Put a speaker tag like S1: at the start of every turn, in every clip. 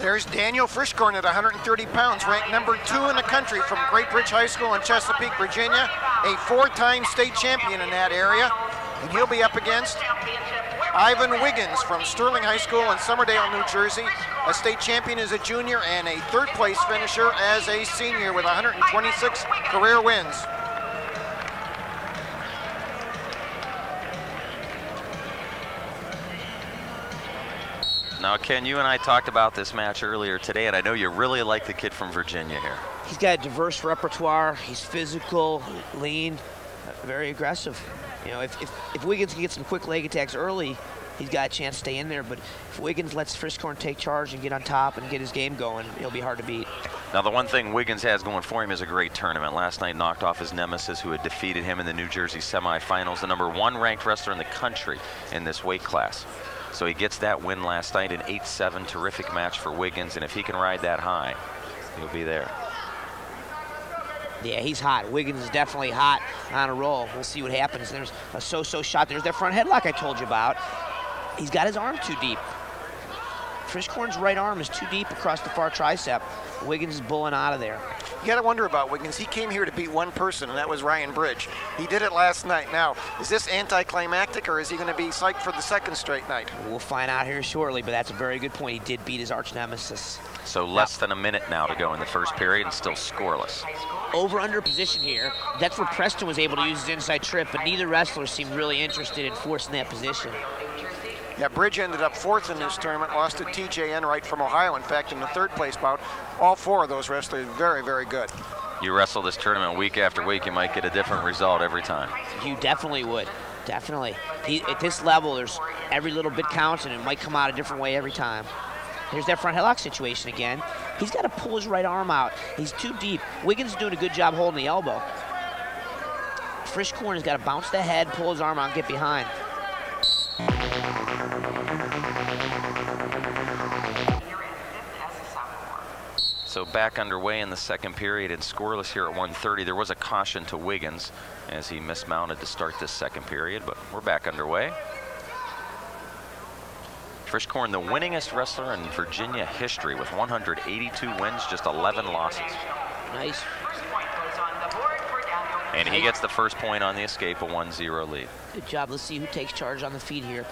S1: There's Daniel Frishkorn at 130 pounds, ranked number 2 in the country from Great Bridge High School in Chesapeake, Virginia, a 4-time state champion in that area. And he'll be up against Ivan Wiggins from Sterling High School in Somerdale, New Jersey, a state champion as a junior and a 3rd-place finisher as a senior with 126 career wins.
S2: Now, Ken, you and I talked about this match earlier today, and I know you really like the kid from Virginia here.
S3: He's got a diverse repertoire. He's physical, lean, very aggressive. You know, if Wiggins can get some quick leg attacks early, he's got a chance to stay in there. But if Wiggins lets Frishkorn take charge and get on top and get his game going, he'll be hard to beat.
S2: Now, the one thing Wiggins has going for him is a great tournament. Last night knocked off his nemesis who had defeated him in the New Jersey semifinals, the #1 ranked wrestler in the country in this weight class. So he gets that win last night, an 8-7 terrific match for Wiggins, and if he can ride that high, he'll be there.
S3: Yeah, he's hot. Wiggins is definitely hot on a roll. We'll see what happens. There's a so-so shot. There's that front headlock I told you about. He's got his arm too deep. Frishkorn's right arm is too deep across the far tricep. Wiggins is bulling out of there.
S1: You gotta wonder about Wiggins. He came here to beat one person, and that was Ryan Bridge. He did it last night. Now, is this anticlimactic, or is he gonna be psyched for the 2nd straight night?
S3: We'll find out here shortly, but that's a very good point. He did beat his arch nemesis.
S2: So less than a minute now to go in the 1st period and still scoreless.
S3: Over-under position here. That's where Preston was able to use his inside trip, but neither wrestler seemed really interested in forcing that position.
S1: Yeah, Bridge ended up 4th in this tournament, lost to TJ Enright from Ohio. In fact, in the 3rd-place bout, all 4 of those wrestlers very, very good.
S2: You wrestle this tournament week after week, you might get a different result every time.
S3: You definitely would. Definitely. At this level, there's every little bit counts, and it might come out a different way every time. Here's that front headlock situation again. He's got to pull his right arm out. He's too deep. Wiggins is doing a good job holding the elbow. Frishkorn has got to bounce the head, pull his arm out, and get behind.
S2: So back underway in the 2nd period and scoreless here at 1:30. There was a caution to Wiggins as he mismounted to start this 2nd period, but we're back underway. Frishkorn, the winningest wrestler in Virginia history with 182 wins, just 11 losses.
S3: Nice.
S2: And he gets the 1st point on the escape, a 1-0 lead.
S3: Good job. Let's see who takes charge on the feet here.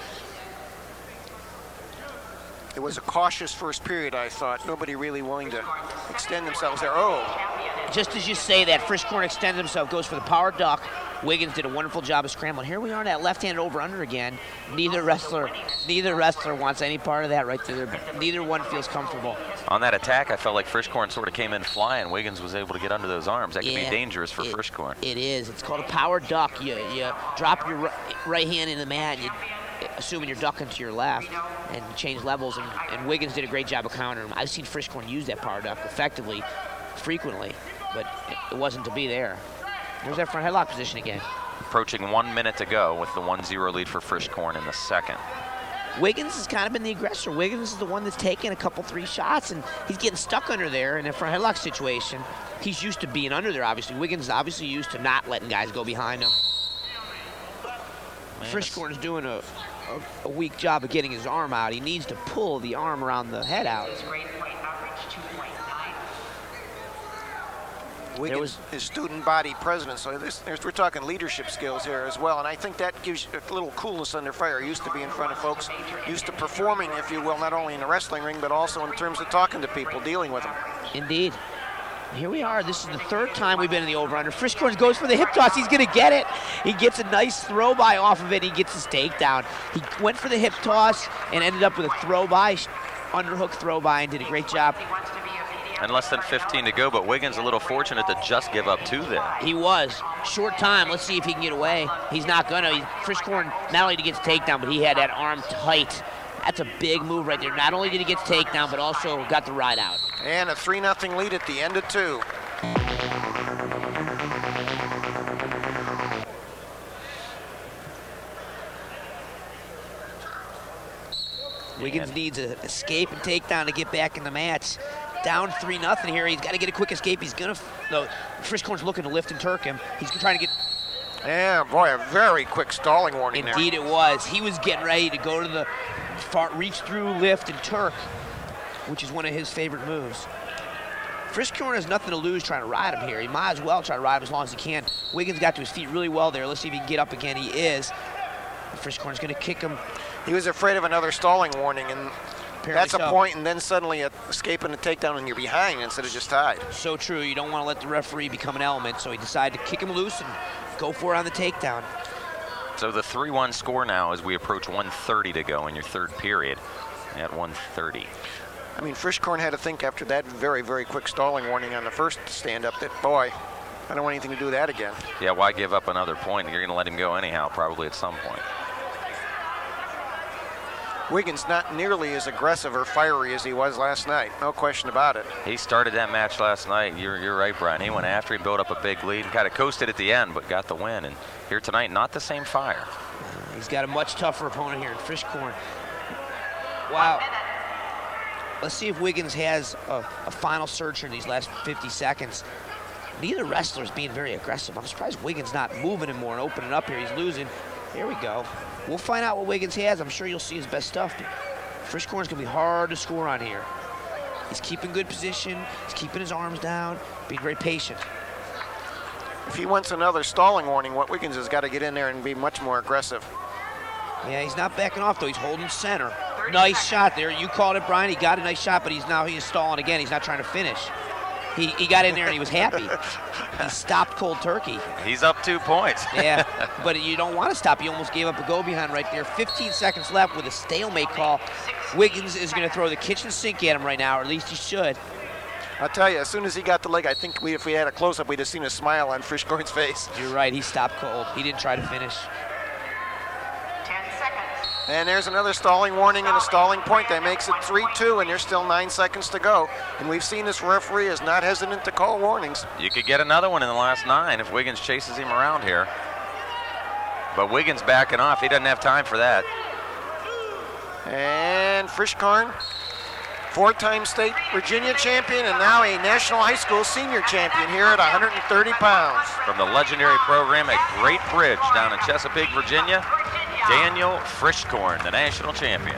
S1: It was a cautious 1st period, I thought. Nobody really willing to extend themselves there. Oh.
S3: Just as you say that, Frishkorn extends himself, goes for the power duck. Wiggins did a wonderful job of scrambling. Here we are in that left-handed over-under again. Neither wrestler wants any part of that right there. Neither one feels comfortable.
S2: On that attack, I felt like Frishkorn sort of came in flying. Wiggins was able to get under those arms. That could be dangerous for Frishkorn.
S3: It is. It's called a power duck. You drop your right hand in the mat, assuming you're ducking to your left, and change levels, and Wiggins did a great job of countering him. I've seen Frishkorn use that power duck effectively, frequently, but it wasn't to be there. There's that front headlock position again.
S2: Approaching 1 minute to go with the 1-0 lead for Frishkorn in the 2nd.
S3: Wiggins has kind of been the aggressor. Wiggins is the one that's taken a couple, 3 shots, and he's getting stuck under there in that front headlock situation. He's used to being under there, obviously. Wiggins is obviously used to not letting guys go behind him. Frishkorn is doing a weak job of getting his arm out. He needs to pull the arm around the head out.
S1: Wiggins is student body president, so we're talking leadership skills here as well, and I think that gives you a little coolness under fire. Used to be in front of folks, used to performing, if you will, not only in the wrestling ring, but also in terms of talking to people, dealing with them.
S3: Indeed. Here we are. This is the 3rd time we've been in the over-under. Frishkorn goes for the hip toss. He's going to get it. He gets a nice throw-by off of it. He gets his takedown. He went for the hip toss and ended up with a throw-by, underhook throw-by, and did a great job.
S2: And less than 15 to go, but Wiggins a little fortunate to just give up 2 there.
S3: He was. Short time. Let's see if he can get away. He's not going to. Frishkorn, not only did he get the takedown, but he had that arm tight. That's a big move right there. Not only did he get the takedown, but also got the ride out.
S1: And a 3-0 lead at the end of 2.
S3: Wiggins needs an escape and takedown to get back in the match. Down 3-0 here. He's got to get a quick escape. He's going to, no, Frishkorn's looking to lift and Turk him. He's trying to get.
S1: Yeah, boy, a very quick stalling warning.
S3: Indeed
S1: there.
S3: It was. He was getting ready to go to the far, reach through, lift, and Turk. which is one of his favorite moves. Frishkorn has nothing to lose trying to ride him here. He might as well try to ride him as long as he can. Wiggins got to his feet really well there. Let's see if he can get up again. He is. Frishkorn's going to kick him.
S1: He was afraid of another stalling warning, and
S3: Apparently
S1: that's a
S3: so.
S1: point, and then suddenly escaping a takedown and you're behind instead of just tied.
S3: So true. You don't want to let the referee become an element, so he decided to kick him loose and go for it on the takedown.
S2: So the 3-1 score now as we approach 1:30 to go in your third period at 1:30.
S1: I mean, Frishkorn had to think after that very, very quick stalling warning on the first stand-up that, boy, I don't want anything to do with that again.
S2: Yeah, why give up another point? You're going to let him go anyhow, probably at some point.
S1: Wiggins not nearly as aggressive or fiery as he was last night, no question about it.
S2: He started that match last night. You're right, Brian. He went after, he built up a big lead and kind of coasted at the end, but got the win. And here tonight, not the same fire.
S3: He's got a much tougher opponent here in Frishkorn. Wow. Let's see if Wiggins has a final surge in these last 50 seconds. Neither wrestler's being very aggressive. I'm surprised Wiggins not moving him more and opening up here. He's losing. Here we go. We'll find out what Wiggins has. I'm sure you'll see his best stuff. Frishkorn's going to be hard to score on here. He's keeping good position. He's keeping his arms down, being very patient.
S1: If he wants another stalling warning, what Wiggins has got to get in there and be much more aggressive.
S3: Yeah, he's not backing off, though. He's holding center. Nice shot there. You called it, Brian. He got a nice shot, but he is stalling again. He's not trying to finish. He got in there and he was happy. He stopped cold turkey.
S2: He's up 2 points.
S3: Yeah, but you don't want to stop. He almost gave up a go behind right there. 15 seconds left with a stalemate call. Wiggins is going to throw the kitchen sink at him right now, or at least he should.
S1: I'll tell you, as soon as he got the leg, I think if we had a close-up, we'd have seen a smile on Frishkorn's face.
S3: You're right. He stopped cold. He didn't try to finish.
S1: And there's another stalling warning and a stalling point. That makes it 3-2, and there's still 9 seconds to go. And we've seen this referee is not hesitant to call warnings.
S2: You could get another one in the last 9 if Wiggins chases him around here. But Wiggins backing off. He doesn't have time for that.
S1: And Frishkorn, 4-time state Virginia champion and now a national high school senior champion here at 130 pounds.
S2: From the legendary program at Great Bridge down in Chesapeake, Virginia, Daniel Frishkorn, the national champion.